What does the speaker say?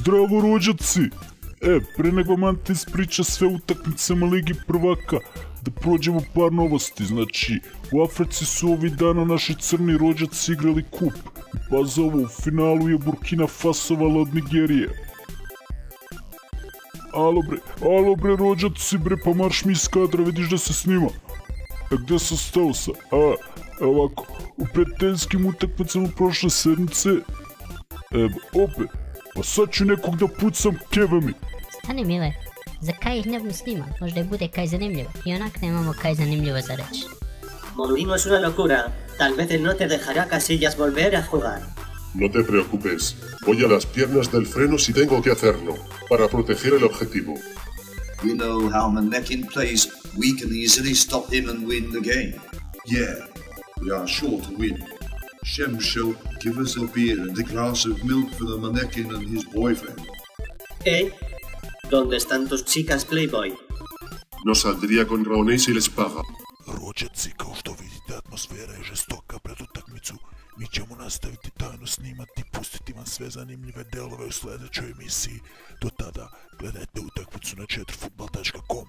Zdravo rođaci! Pre nego vam Ante ispriča sve utakmicama Ligi prvaka, da prođemo par novosti. Znači, u Africi su ovih dana naši crni rođaci igrali kup. I pazi ovo, u finalu je Burkina Fasovala od Nigerije. Alo bre rođaci bre, pa marš mi iz kadra, vidiš da se snima. Gde sam stao sa? Ovako, u prijateljskim utakmicama prošle sedmice, opet, pa sad ću nekog da pucam kevami. Stani Mile, za kaj ih ne bom snima, možda je bude kaj zanimljivo, i onak nemamo kaj zanimljivo za reći. Movimos una locura, tal vez el no te dejará Casillas volver a jugar. No te preocupes, voy a las piernas del freno si tengo que hacerlo, para proteger el objetivo. We know how Manekin plays, we can easily stop him and win the game. Yeah, we are sure to win. Shemsho, give us a beer and a glass of milk for the Manekin and his boyfriend. ¿Dónde están tus chicas, Playboy? No saldría con Raoné si les paga. Rođaci, kao što vidite, atmosfera je žestoka pred utakmicu. Mi ćemo nastaviti tajno snimati i pustiti vam sve zanimljive delove u sljedećoj emisiji. Do tada, gledajte utakmicu na 4futbal.com.